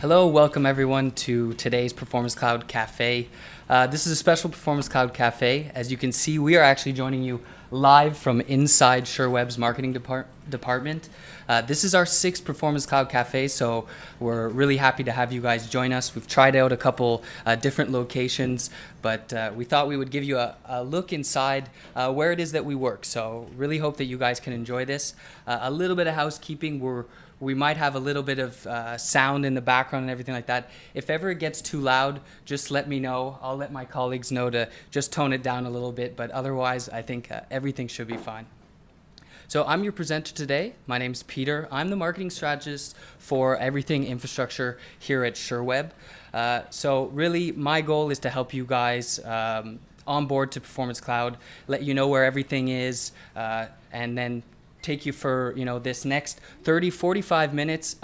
Hello, welcome everyone to today's Performance Cloud Café. This is a special Performance Cloud Café. As you can see, we are actually joining you live from inside SherWeb's marketing department. This is our 6th Performance Cloud Café, so we're really happy to have you guys join us. We've tried out a couple different locations, but we thought we would give you a look inside where it is that we work. So really hope that you guys can enjoy this. A little bit of housekeeping. We might have a little bit of sound in the background and everything like that. If ever it gets too loud, just let me know. I'll let my colleagues know to just tone it down a little bit, but otherwise I think everything should be fine. So I'm your presenter today. My name's Peter. I'm the marketing strategist for everything infrastructure here at SherWeb. So really my goal is to help you guys on board to Performance Cloud, let you know where everything is, and then take you for this next 30-45 minutes.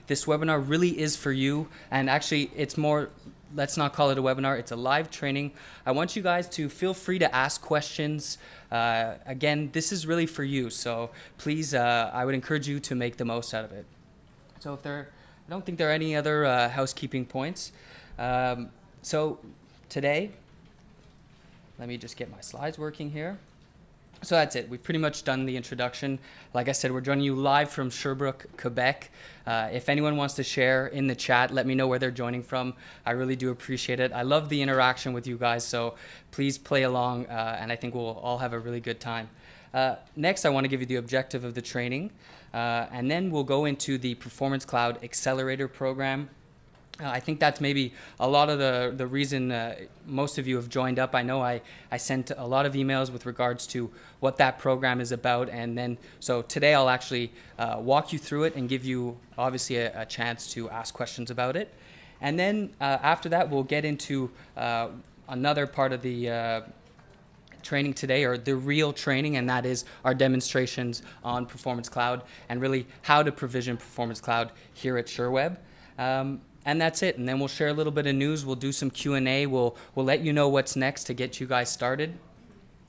This webinar really is for you, and actually it's more, let's not call it a webinar, it's a live training. I want you guys to feel free to ask questions. Again, this is really for you, so please, I would encourage you to make the most out of it. So I don't think there are any other housekeeping points. So today, let me just get my slides working here. So that's it. We've pretty much done the introduction. Like I said, we're joining you live from Sherbrooke, Quebec. If anyone wants to share in the chat, let me know where they're joining from. I really do appreciate it. I love the interaction with you guys, so please play along, and I think we'll all have a really good time. Next, I want to give you the objective of the training, and then we'll go into the Performance Cloud Accelerator Program. I think that's maybe a lot of the reason most of you have joined up. I know I sent a lot of emails with regards to what that program is about, and then so today I'll actually walk you through it and give you obviously a chance to ask questions about it. And then after that we'll get into another part of the training today, or the real training, and that is our demonstrations on Performance Cloud and really how to provision Performance Cloud here at SherWeb. And that's it. And then we'll share a little bit of news. We'll do some Q&A. We'll let you know what's next to get you guys started.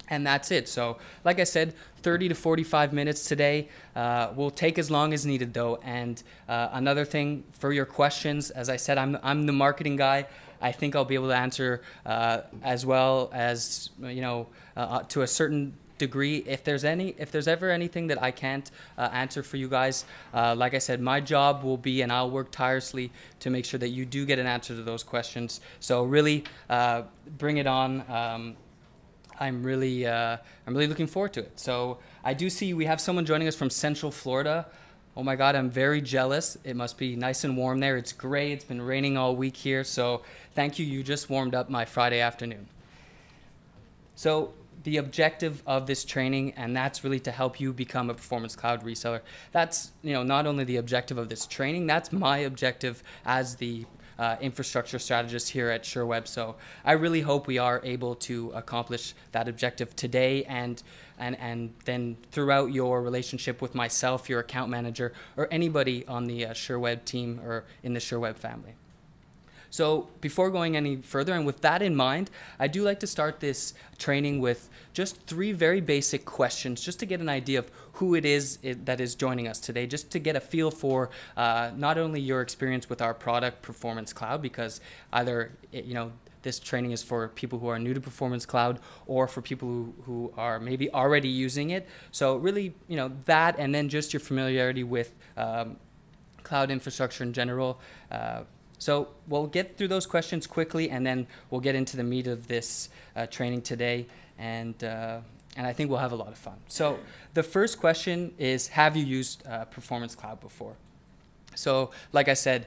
And that's it. So like I said, 30 to 45 minutes today. We'll take as long as needed though. And another thing for your questions, as I said, I'm the marketing guy. I think I'll be able to answer as well as, to a certain degree. If there's ever anything that I can't answer for you guys, like I said, my job will be, and I'll work tirelessly to make sure that you do get an answer to those questions. So really, bring it on. I'm really looking forward to it. So I do see we have someone joining us from Central Florida. Oh my God, I'm very jealous. It must be nice and warm there. It's gray. It's been raining all week here. So thank you. You just warmed up my Friday afternoon. So the objective of this training, and that's really to help you become a Performance Cloud reseller. That's not only the objective of this training, that's my objective as the infrastructure strategist here at SherWeb. So I really hope we are able to accomplish that objective today and then throughout your relationship with myself, your account manager, or anybody on the SherWeb team or in the SherWeb family. So before going any further, and with that in mind, I do like to start this training with just 3 very basic questions, just to get an idea of who it is that is joining us today, just to get a feel for not only your experience with our product, Performance Cloud, because either this training is for people who are new to Performance Cloud or for people who are maybe already using it. So really, that, and then just your familiarity with cloud infrastructure in general. So we'll get through those questions quickly, and then we'll get into the meat of this training today, and I think we'll have a lot of fun. So the first question is, have you used Performance Cloud before? So like I said,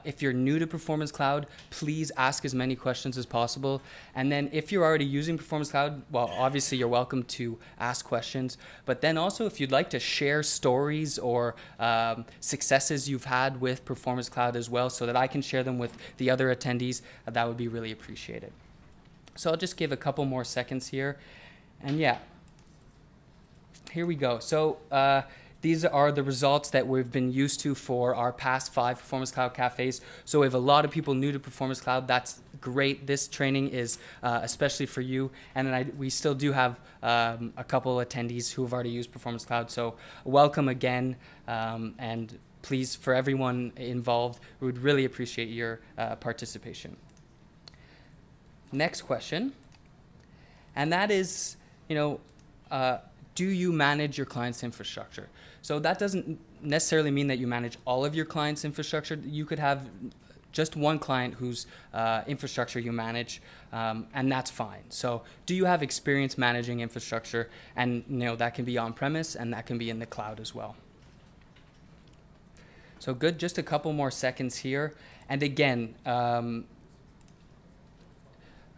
if you're new to Performance Cloud, please ask as many questions as possible. And then if you're already using Performance Cloud, well, obviously you're welcome to ask questions. But then also if you'd like to share stories or successes you've had with Performance Cloud as well, so that I can share them with the other attendees, that would be really appreciated. So I'll just give a couple more seconds here. And yeah, here we go. So these are the results that we've been used to for our past 5 Performance Cloud cafes. So we have a lot of people new to Performance Cloud. That's great. This training is especially for you. And then we still do have a couple attendees who have already used Performance Cloud. So welcome again. And please, for everyone involved, we would really appreciate your participation. Next question, and that is, do you manage your client's infrastructure? So that doesn't necessarily mean that you manage all of your client's infrastructure. You could have just one client whose infrastructure you manage, and that's fine. So do you have experience managing infrastructure? And that can be on-premise and that can be in the cloud as well. So good, just a couple more seconds here. And again,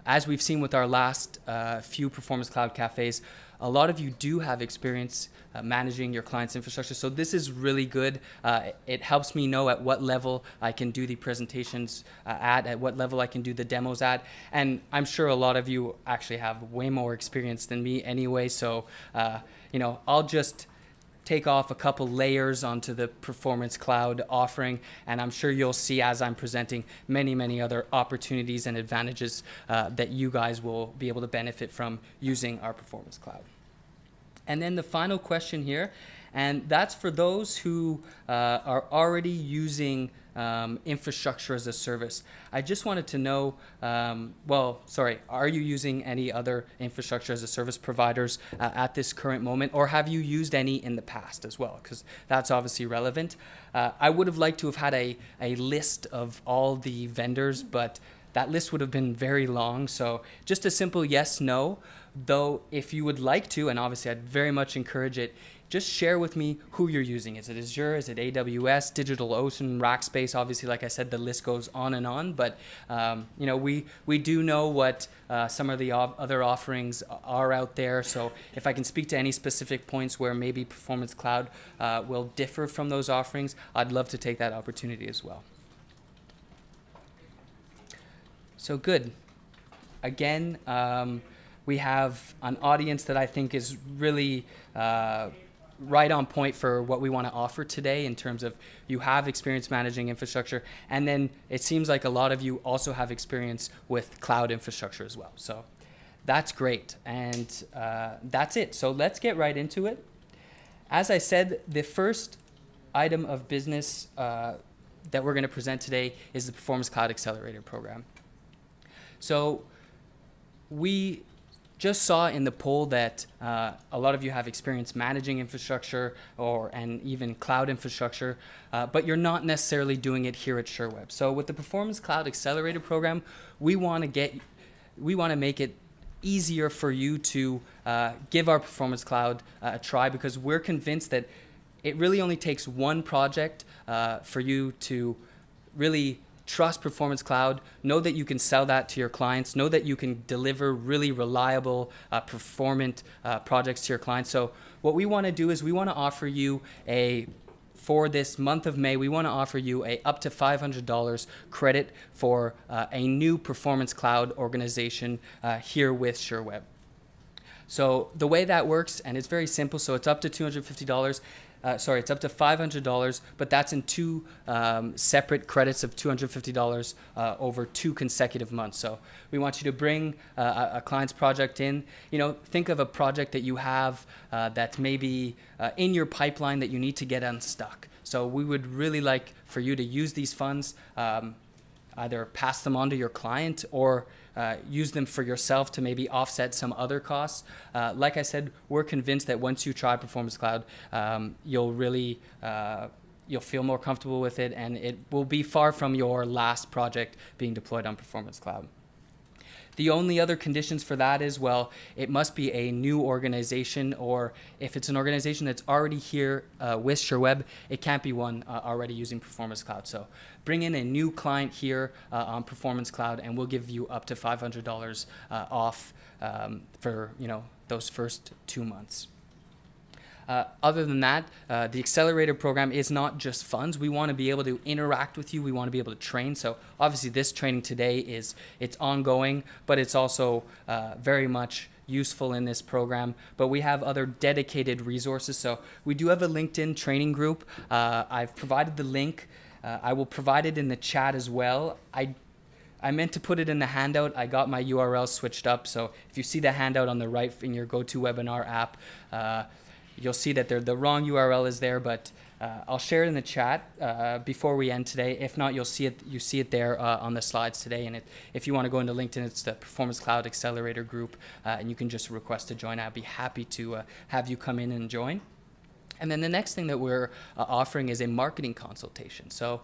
as we've seen with our last few Performance Cloud cafes, a lot of you do have experience managing your client's infrastructure. So this is really good. It helps me know at what level I can do the presentations at what level I can do the demos at. And I'm sure a lot of you actually have way more experience than me anyway. So, I'll just take off a couple layers onto the Performance Cloud offering, and I'm sure you'll see as I'm presenting many, many other opportunities and advantages that you guys will be able to benefit from using our Performance Cloud. And then the final question here, and that's for those who are already using infrastructure as a service. I just wanted to know, are you using any other infrastructure as a service providers at this current moment, or have you used any in the past as well? Because that's obviously relevant. I would have liked to have had a list of all the vendors, but that list would have been very long. So just a simple yes, no. Though if you would like to, and obviously I'd very much encourage it, just share with me who you're using. Is it Azure? Is it AWS? DigitalOcean? Rackspace? Obviously, like I said, the list goes on and on. But we do know what some of the other offerings are out there. So if I can speak to any specific points where maybe Performance Cloud will differ from those offerings, I'd love to take that opportunity as well. So good. Again, we have an audience that I think is really right on point for what we want to offer today in terms of you have experience managing infrastructure, and then it seems like a lot of you also have experience with cloud infrastructure as well. So that's great, and that's it. So let's get right into it. As I said, the first item of business that we're going to present today is the Performance Cloud Accelerator Program. So we just saw in the poll that a lot of you have experience managing infrastructure and even cloud infrastructure, but you're not necessarily doing it here at SherWeb. So with the Performance Cloud Accelerator Program, we want to make it easier for you to give our Performance Cloud a try, because we're convinced that it really only takes one project for you to really trust Performance Cloud, know that you can sell that to your clients, know that you can deliver really reliable, performant projects to your clients. So what we want to do is we want to offer you for this month of May, we want to offer you up to $500 credit for a new Performance Cloud organization here with SherWeb. So the way that works, and it's very simple, so it's up to $250. It's up to $500, but that's in two separate credits of $250 over 2 consecutive months. So we want you to bring a client's project in. Think of a project that you have that's maybe in your pipeline that you need to get unstuck. So we would really like for you to use these funds, either pass them on to your client or use them for yourself to maybe offset some other costs. Like I said, we're convinced that once you try Performance Cloud, you'll feel more comfortable with it, and it will be far from your last project being deployed on Performance Cloud. The only other conditions for that is, well, it must be a new organization, or if it's an organization that's already here with SherWeb, it can't be one already using Performance Cloud. So bring in a new client here on Performance Cloud, and we'll give you up to $500 off for those first 2 months. Other than that, the accelerator program is not just funds. We want to be able to interact with you. We want to be able to train. So obviously this training today it's ongoing, but it's also very much useful in this program. But we have other dedicated resources. So we do have a LinkedIn training group. I've provided the link. I will provide it in the chat as well. I meant to put it in the handout. I got my URL switched up. So if you see the handout on the right in your GoToWebinar app, you'll see that the wrong URL is there, but I'll share it in the chat before we end today. If not, you see it there on the slides today. And if you want to go into LinkedIn, it's the Performance Cloud Accelerator group, and you can just request to join. I'd be happy to have you come in and join. And then the next thing that we're offering is a marketing consultation. So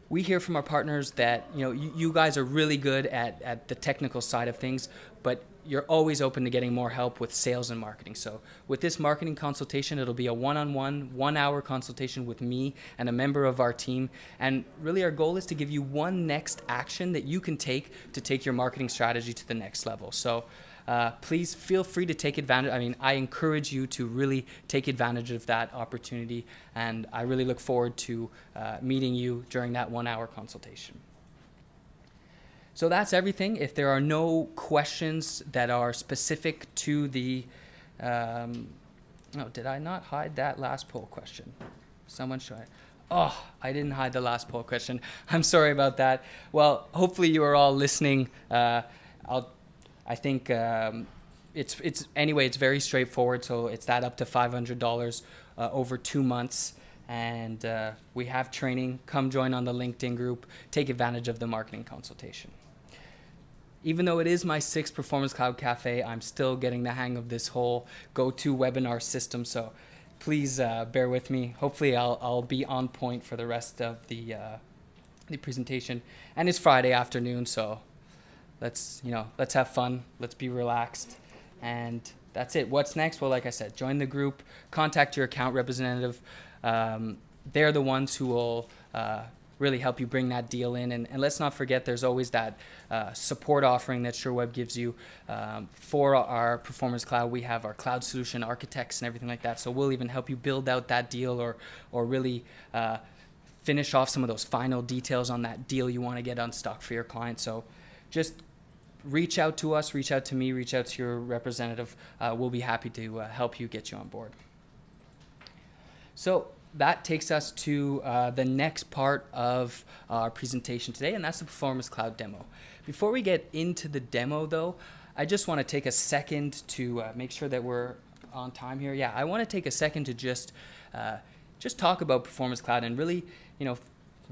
we hear from our partners that you guys are really good at the technical side of things, but you're always open to getting more help with sales and marketing. So with this marketing consultation, it'll be a one-on-one, 1 hour consultation with me and a member of our team. And really our goal is to give you one next action that you can take to take your marketing strategy to the next level. So please feel free to take advantage. I mean, I encourage you to really take advantage of that opportunity. And I really look forward to meeting you during that 1 hour consultation. So that's everything. If there are no questions that are specific to the, did I not hide that last poll question? Someone should. Oh, I didn't hide the last poll question. I'm sorry about that. Well, hopefully you are all listening. I think it's very straightforward. So it's that up to $500 over 2 months. And we have training. Come join on the LinkedIn group. Take advantage of the marketing consultation. Even though it is my 6th Performance Cloud Cafe, I'm still getting the hang of this whole GoToWebinar system. So please bear with me. Hopefully I'll be on point for the rest of the presentation. And it's Friday afternoon, so let's have fun. Let's be relaxed. And that's it. What's next? Well, like I said, join the group, contact your account representative. They're the ones who will really help you bring that deal in. And let's not forget, there's always that support offering that SherWeb gives you. For our Performance Cloud, we have our cloud solution architects and everything like that. So we'll even help you build out that deal or really finish off some of those final details on that deal you want to get unstuck for your client. So just reach out to us, reach out to me, reach out to your representative. We'll be happy to help you get you on board. So that takes us to the next part of our presentation today, and that's the Performance Cloud demo. Before we get into the demo, though, I just want to take a second to make sure that we're on time here. Yeah, I want to take a second to just talk about Performance Cloud and really,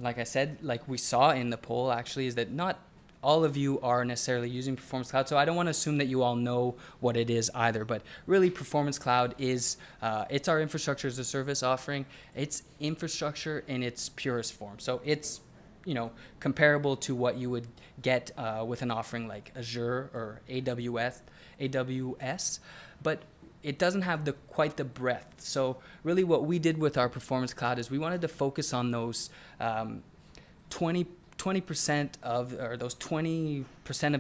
like I said, like we saw in the poll actually, is that not all of you are necessarily using Performance Cloud, so I don't want to assume that you all know what it is either, but really Performance Cloud is, it's our infrastructure as a service offering. It's infrastructure in its purest form. So it's, comparable to what you would get with an offering like Azure or AWS, but it doesn't have quite the breadth. So really what we did with our Performance Cloud is we wanted to focus on those 20% of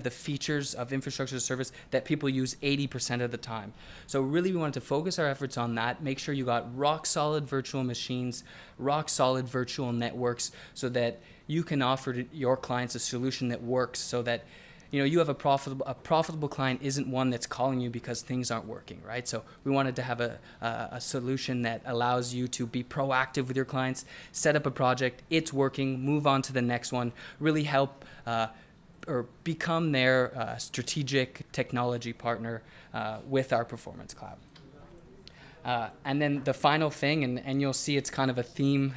the features of infrastructure as a service that people use 80% of the time. So really we wanted to focus our efforts on that, make sure you got rock solid virtual machines, rock solid virtual networks, so that you can offer to your clients a solution that works, so that you have a profitable client isn't one that's calling you because things aren't working, right? So we wanted to have a solution that allows you to be proactive with your clients, set up a project, it's working, move on to the next one, really help or become their strategic technology partner with our Performance Cloud. And then the final thing, and you'll see it's kind of a theme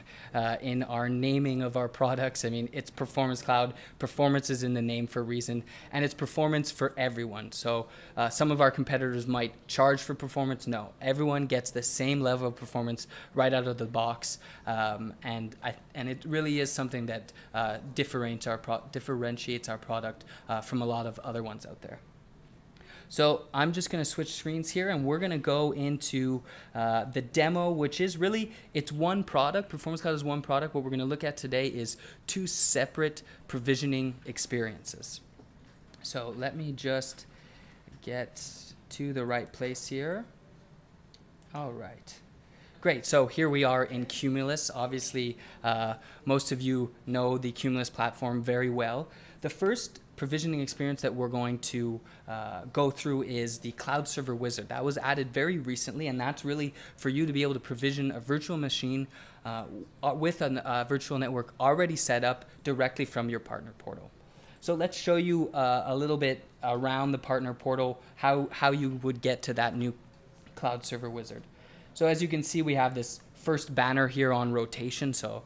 in our naming of our products. I mean, it's Performance Cloud. Performance is in the name for a reason, and it's performance for everyone. So some of our competitors might charge for performance. No, everyone gets the same level of performance right out of the box, and it really is something that differentiates our product from a lot of other ones out there. So I'm just going to switch screens here, and we're going to go into the demo, which is really, it's one product. Performance Cloud is one product. What we're going to look at today is 2 separate provisioning experiences. So let me just get to the right place here. All right. Great. So here we are in Cumulus. Obviously, most of you know the Cumulus platform very well. The first provisioning experience that we're going to go through is the Cloud Server Wizard. That was added very recently, and that's really for you to be able to provision a virtual machine with a virtual network already set up directly from your partner portal. So let's show you a little bit around the partner portal, how you would get to that new Cloud Server Wizard. So as you can see, we have this first banner here on rotation, so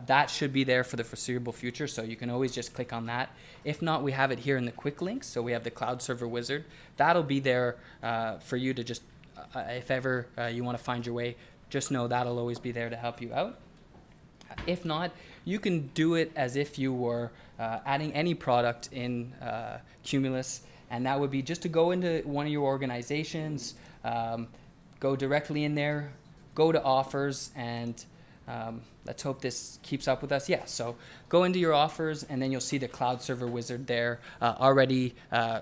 that should be there for the foreseeable future, so you can always just click on that. If not, we have it here in the quick links, so we have the Cloud Server Wizard. That'll be there for you to just, if ever you want to find your way, just know that'll always be there to help you out. If not, you can do it as if you were adding any product in Cumulus, and that would be just to go into one of your organizations, go directly in there, go to offers, and let's hope this keeps up with us. Yeah, so go into your offers, and then you'll see the Cloud Server Wizard there already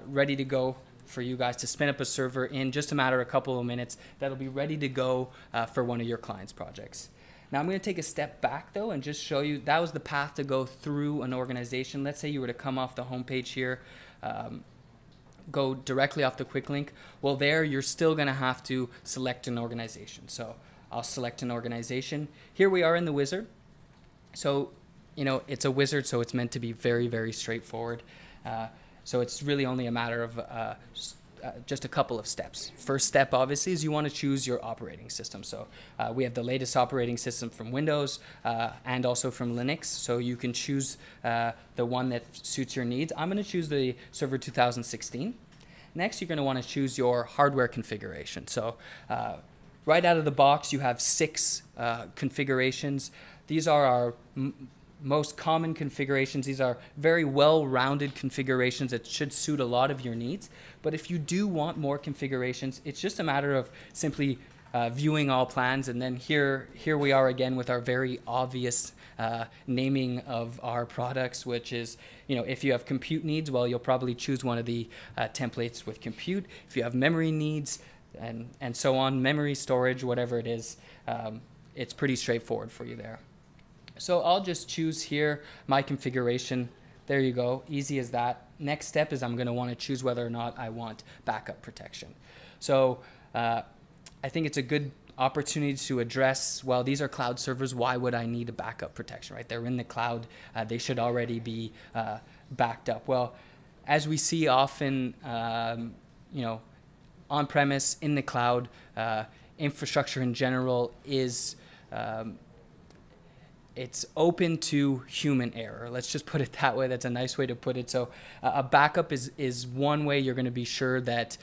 ready to go for you guys to spin up a server in just a matter of a couple of minutes. That'll be ready to go for one of your clients' projects. Now I'm going to take a step back though and just show you that was the path to go through an organization. Let's say you were to come off the homepage here, go directly off the quick link. Well, there you're still going to have to select an organization. So I'll select an organization. Here we are in the wizard. So, you know, it's a wizard, so it's meant to be very, very straightforward. So it's really only a matter of just a couple of steps. First step, obviously, is you want to choose your operating system. So we have the latest operating system from Windows and also from Linux. So you can choose the one that suits your needs. I'm going to choose the Server 2016. Next, you're going to want to choose your hardware configuration. So right out of the box, you have 6 configurations. These are our most common configurations. These are very well-rounded configurations that should suit a lot of your needs. But if you do want more configurations, it's just a matter of simply viewing all plans, and then here we are again with our very obvious naming of our products, which is, you know, if you have compute needs, well, you'll probably choose one of the templates with compute. If you have memory needs and so on, memory, storage, whatever it is, it's pretty straightforward for you there. So I'll just choose here my configuration. There you go, easy as that. Next step is I'm going to want to choose whether or not I want backup protection. So I think it's a good opportunity to address, well, these are cloud servers, why would I need a backup protection, right? They're in the cloud, they should already be backed up. Well, as we see often, you know, on-premise, in the cloud, infrastructure in general is it's open to human error. Let's just put it that way. That's a nice way to put it. So a backup is one way you're going to be sure that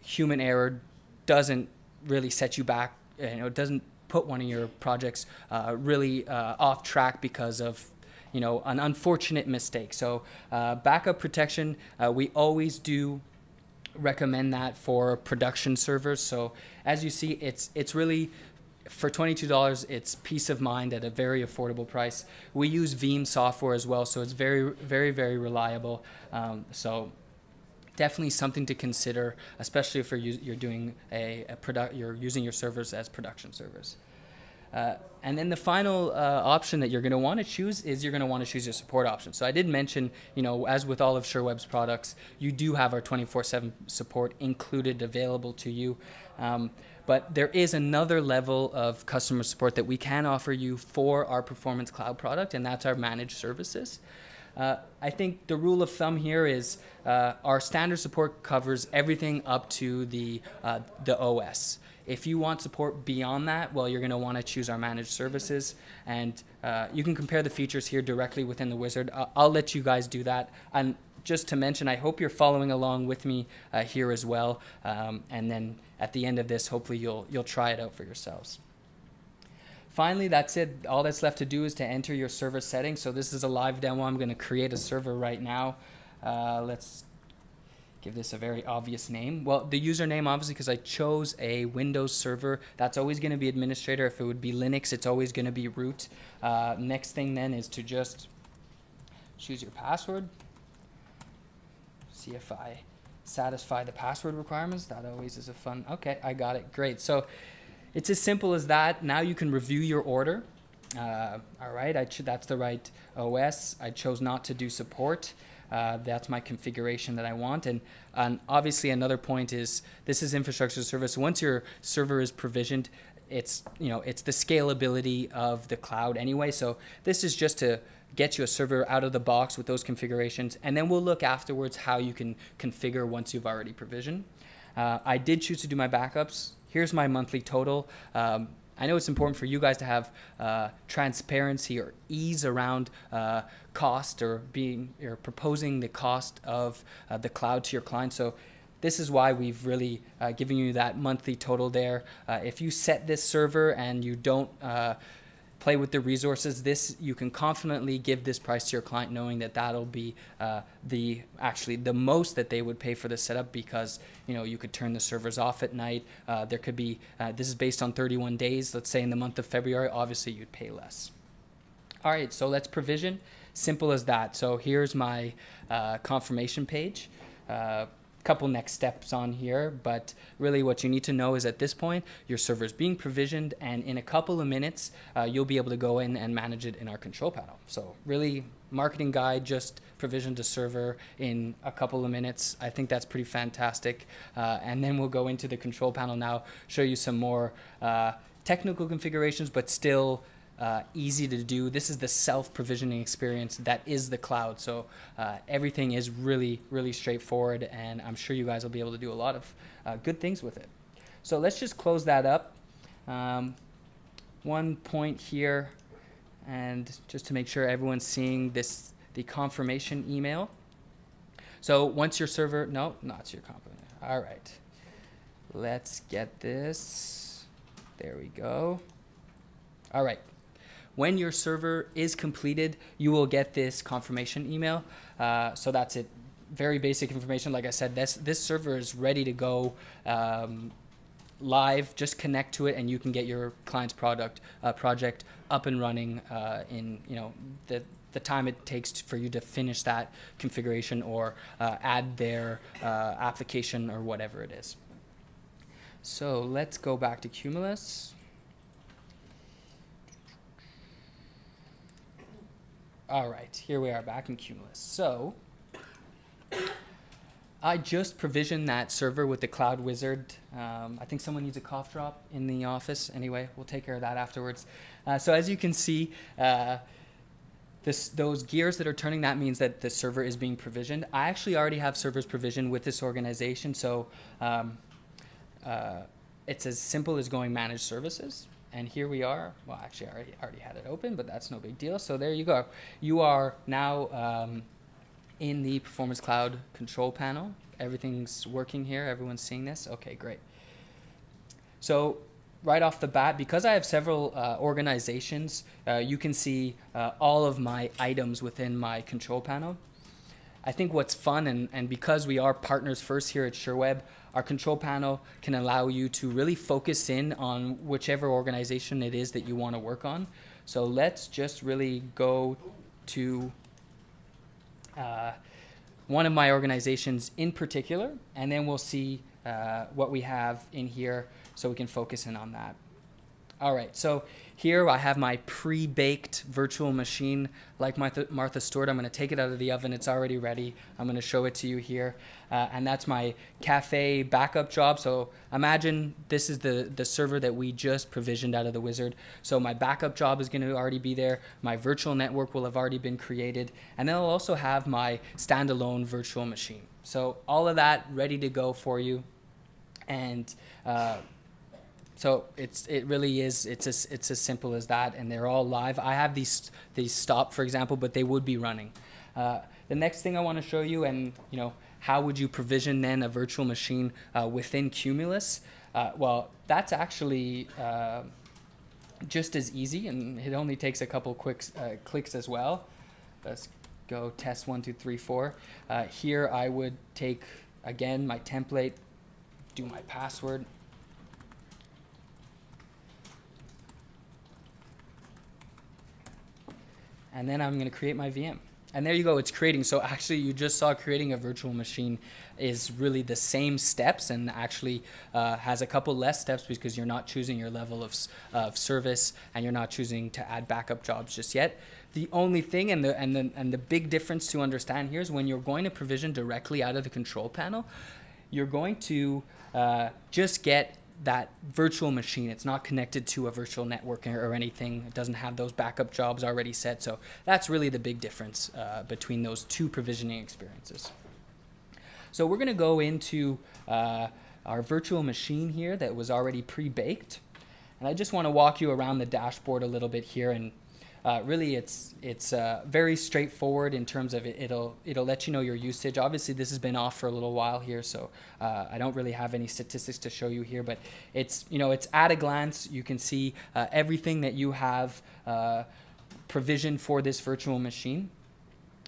human error doesn't really set you back. You know, it doesn't put one of your projects really off track because of, you know, an unfortunate mistake. So backup protection, we always do recommend that for production servers. So as you see, it's really, for $22, it's peace of mind at a very affordable price. We use Veeam software as well, so it's very, very, very reliable. So definitely something to consider, especially if you're doing you're using your servers as production servers. And then the final option that you're going to want to choose is you're going to want to choose your support option. So I did mention, you know, as with all of SherWeb's products, you do have our 24/7 support included, available to you. But there is another level of customer support that we can offer you for our Performance Cloud product, and that's our managed services. I think the rule of thumb here is our standard support covers everything up to the OS. If you want support beyond that, well, you're going to want to choose our managed services, and you can compare the features here directly within the wizard. I'll let you guys do that. And just to mention, I hope you're following along with me here as well. And then at the end of this, hopefully you'll try it out for yourselves. Finally, that's it. All that's left to do is to enter your server settings. So this is a live demo. I'm going to create a server right now. Let's give this a very obvious name. Well, the username, obviously, because I chose a Windows server, that's always going to be administrator. If it would be Linux, it's always going to be root. Next thing then is to just choose your password. See if I satisfy the password requirements. That always is a fun. Okay, I got it. Great. So it's as simple as that. Now you can review your order. All right, that's the right OS. I chose not to do support. That's my configuration that I want. And obviously another point is this is infrastructure as a service. Once your server is provisioned, it's the scalability of the cloud anyway. So this is just to get you a server out of the box with those configurations, and then we'll look afterwards how you can configure once you've already provisioned. I did choose to do my backups here's my monthly total. I know it's important for you guys to have transparency or ease around cost or proposing the cost of the cloud to your client. So this is why we've really given you that monthly total there. If you set this server and you don't play with the resources, you can confidently give this price to your client, knowing that that'll be the most that they would pay for the setup, because you could turn the servers off at night. There could be this is based on 31 days. Let's say in the month of February, obviously you'd pay less. All right, so let's provision. Simple as that. So here's my confirmation page. Couple next steps on here, but really what you need to know is at this point your server is being provisioned, and in a couple of minutes you'll be able to go in and manage it in our control panel. So really, marketing guide, just provisioned a server in a couple of minutes. I think that's pretty fantastic. And then we'll go into the control panel now, show you some more technical configurations, but still easy to do. This is the self-provisioning experience that is the cloud. So everything is really, really straightforward, and I'm sure you guys will be able to do a lot of good things with it. So let's just close that up. One point here, and just to make sure everyone's seeing this, the confirmation email. So once your server, no, not your confirmation. All right, let's get this. There we go. All right. When your server is completed, you will get this confirmation email. So that's it. Very basic information. Like I said, this server is ready to go live. Just connect to it, and you can get your client's project up and running in the time it takes for you to finish that configuration or add their application or whatever it is. So let's go back to Cumulus. All right, here we are back in Cumulus. So I just provisioned that server with the Cloud Wizard. I think someone needs a cough drop in the office. Anyway, we'll take care of that afterwards. So as you can see, those gears that are turning, that means that the server is being provisioned. I actually already have servers provisioned with this organization. So it's as simple as going manage services. And here we are. Well, actually, I already had it open, but that's no big deal. So there you go. You are now in the Performance Cloud control panel. Everything's working here. Everyone's seeing this. Okay, great. So right off the bat, because I have several organizations, you can see all of my items within my control panel. I think what's fun, and because we are partners first here at SherWeb, our control panel can allow you to really focus in on whichever organization it is that you want to work on. So let's just really go to one of my organizations in particular, and then we'll see what we have in here so we can focus in on that. All right, so here I have my pre-baked virtual machine like Martha Stewart. I'm going to take it out of the oven. It's already ready. I'm going to show it to you here. And that's my Café backup job. So imagine this is the server that we just provisioned out of the wizard. So my backup job is going to already be there. My virtual network will have already been created. And then I'll also have my standalone virtual machine. So all of that ready to go for you. And so it really is, it's as simple as that, and they're all live. I have these stopped, for example, but they would be running. The next thing I want to show you, and how would you provision then a virtual machine within Cumulus? Well, that's actually just as easy, and it only takes a couple clicks as well. Let's go test 1, 2, 3, 4. Here I would take, again, my template, do my password. And then I'm going to create my VM. And there you go, it's creating. So actually you just saw creating a virtual machine is really the same steps, and actually has a couple less steps because you're not choosing your level of service, and you're not choosing to add backup jobs just yet. The only thing and the big difference to understand here is when you're going to provision directly out of the control panel, you're going to just get that virtual machine. It's not connected to a virtual network or anything. It doesn't have those backup jobs already set. So that's really the big difference between those two provisioning experiences. So we're going to go into our virtual machine here that was already pre-baked. And I just want to walk you around the dashboard a little bit here, and really it's very straightforward in terms of it'll let you know your usage. Obviously this has been off for a little while here, so I don't really have any statistics to show you here, but it's at a glance you can see everything that you have provisioned for this virtual machine.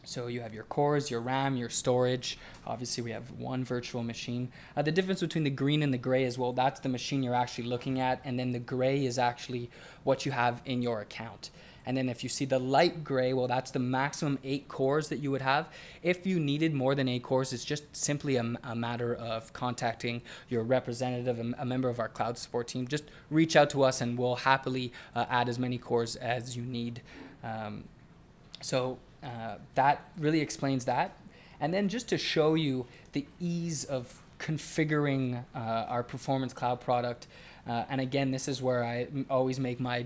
So you have your cores, your RAM, your storage. Obviously we have one virtual machine. The difference between the green and the gray is, well, that's the machine you're actually looking at, and then the gray is actually what you have in your account. And then if you see the light gray, well, that's the maximum 8 cores that you would have. If you needed more than 8 cores, it's just simply a matter of contacting your representative, a member of our cloud support team. Just reach out to us and we'll happily add as many cores as you need. That really explains that. And then just to show you the ease of configuring our Performance Cloud product, and again, this is where I always make my,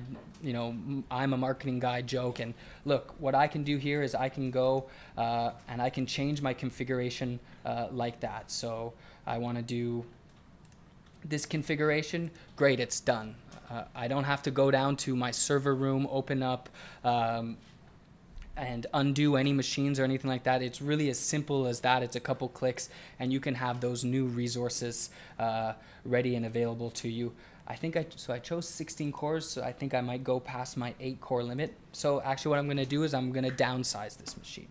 I'm a marketing guy joke. And look, what I can do here is I can go and I can change my configuration like that. So I want to do this configuration. Great, it's done. I don't have to go down to my server room, open up and undo any machines or anything like that. It's really as simple as that. It's a couple clicks and you can have those new resources ready and available to you. I chose 16 cores, so I think I might go past my 8 core limit. So actually what I'm going to do is I'm going to downsize this machine.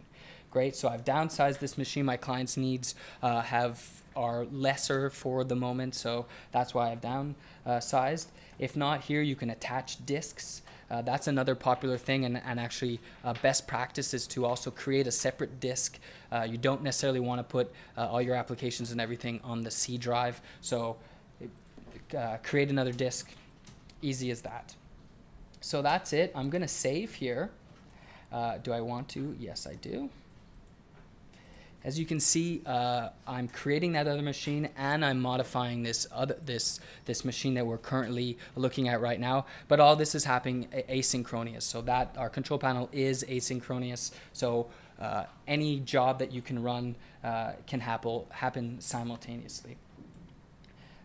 Great, so I've downsized this machine. My client's needs are lesser for the moment, so that's why I've downsized. If not, here you can attach disks. That's another popular thing, and actually best practice is to also create a separate disk. You don't necessarily want to put all your applications and everything on the C drive, so create another disk, easy as that. So that's it. I'm going to save here. Do I want to? Yes, I do. As you can see, I'm creating that other machine and I'm modifying this machine that we're currently looking at right now. But all this is happening asynchronous, so that our control panel is asynchronous. So any job that you can run can happen simultaneously.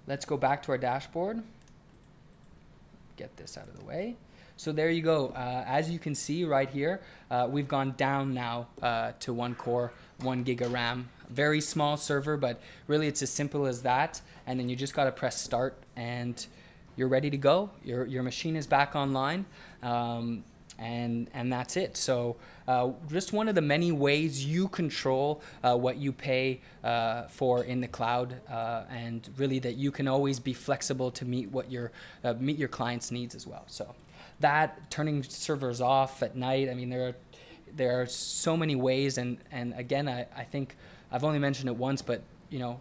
Let's go back to our dashboard. Get this out of the way. So there you go. As you can see right here, we've gone down now to 1 core, 1 gig of RAM. Very small server, but really it's as simple as that. And then you just got to press start and you're ready to go. Your machine is back online. And that's it. So just one of the many ways you control what you pay for in the cloud, and really that you can always be flexible to meet your client's needs as well. So that, turning servers off at night, I mean, there are so many ways, and again, I think I've only mentioned it once, but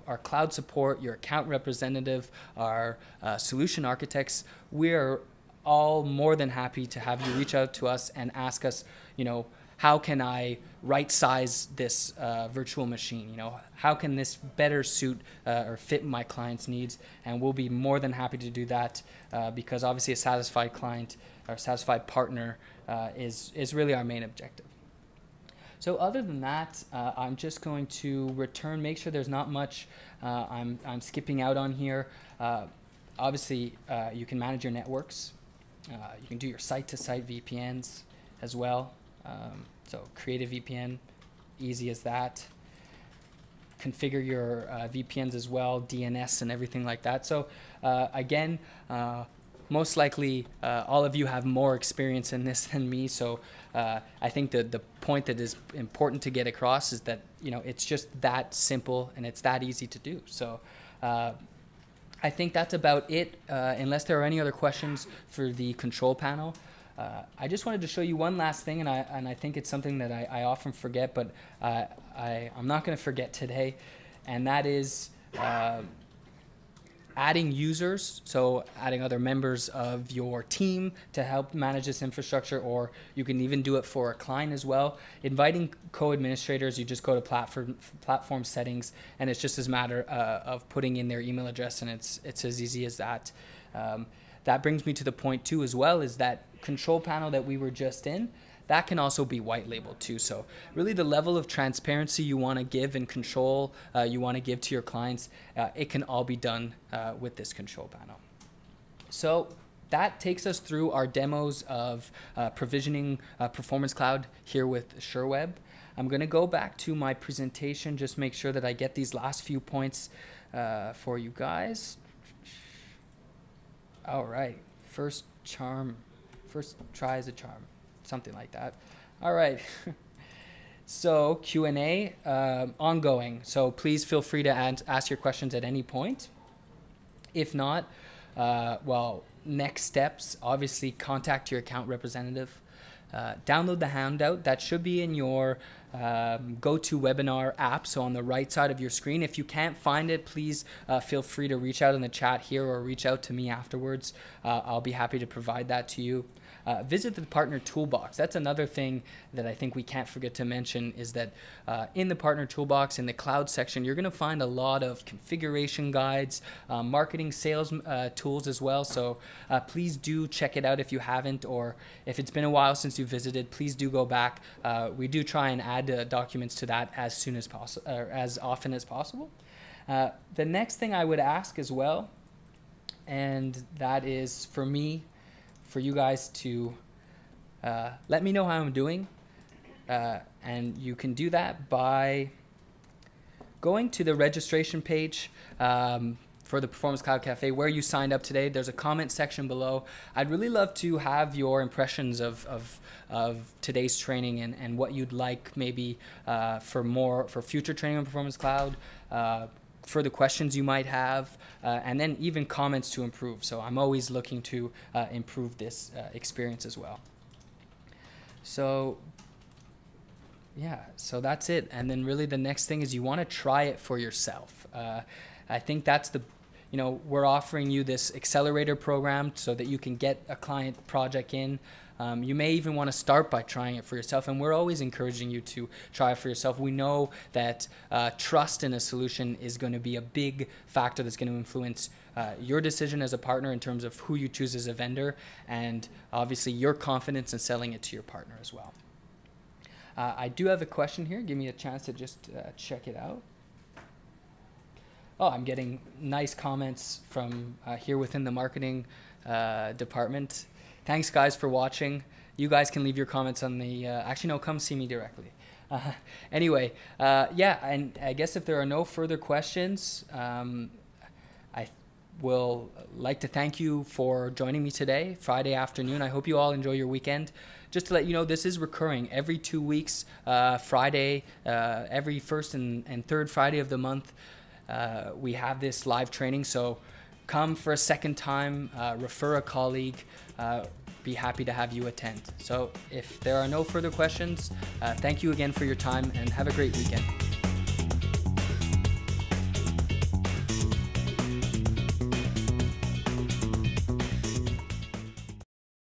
our cloud support, your account representative, our solution architects, we're all more than happy to have you reach out to us and ask us, how can I right size this virtual machine? How can this better suit or fit my client's needs? And we'll be more than happy to do that because obviously a satisfied client or satisfied partner is really our main objective. So other than that, I'm just going to return, make sure there's not much I'm skipping out on here. Obviously, you can manage your networks. You can do your site-to-site VPNs as well. So create a VPN, easy as that. Configure your VPNs as well, DNS and everything like that. So again, most likely all of you have more experience in this than me. So I think the point that is important to get across is that it's just that simple and it's that easy to do. So I think that's about it, unless there are any other questions for the control panel. I just wanted to show you one last thing, and I think it's something that I often forget, but I'm not going to forget today, and that is adding users, so adding other members of your team to help manage this infrastructure, or you can even do it for a client as well. Inviting co-administrators, you just go to platform settings, and it's just a matter of putting in their email address, and it's as easy as that. That brings me to the point too as well, is that control panel that we were just in, that can also be white labeled too. So really the level of transparency you want to give and control you want to give to your clients, it can all be done with this control panel. So that takes us through our demos of provisioning Performance Cloud here with SherWeb. I'm going to go back to my presentation, just make sure that I get these last few points for you guys. All right, first try is a charm, something like that. All right. So Q&A ongoing. So please feel free to ask your questions at any point. If not, well, next steps, obviously contact your account representative. Download the handout that should be in your GoToWebinar app, so on the right side of your screen. If you can't find it, please feel free to reach out in the chat here or reach out to me afterwards. I'll be happy to provide that to you. Visit the partner toolbox. That's another thing that I think we can't forget to mention, is that in the partner toolbox, in the cloud section, you're going to find a lot of configuration guides, marketing, sales tools as well. So please do check it out if you haven't, or if it's been a while since you visited, please do go back. We do try and add documents to that as soon as possible, or as often as possible. The next thing I would ask as well, and that is for you guys to let me know how I'm doing, and you can do that by going to the registration page for the Performance Cloud Cafe where you signed up today. There's a comment section below. I'd really love to have your impressions of today's training and what you'd like maybe for future training on Performance Cloud, further questions you might have, and then even comments to improve. So I'm always looking to improve this experience as well. So yeah, so that's it. And then really the next thing is you want to try it for yourself. I think that's we're offering you this accelerator program so that you can get a client project in. You may even want to start by trying it for yourself, and we're always encouraging you to try it for yourself. We know that trust in a solution is going to be a big factor that's going to influence your decision as a partner in terms of who you choose as a vendor, and obviously your confidence in selling it to your partner as well. I do have a question here. Give me a chance to just check it out. Oh, I'm getting nice comments from here within the marketing department. Thanks, guys, for watching. You guys can leave your comments on the... actually, no, come see me directly. Anyway, yeah, and I guess if there are no further questions, I will like to thank you for joining me today, Friday afternoon. I hope you all enjoy your weekend. Just to let you know, this is recurring every 2 weeks, Friday, every first and third Friday of the month. We have this live training, so come for a second time, refer a colleague, be happy to have you attend. So if there are no further questions, thank you again for your time and have a great weekend.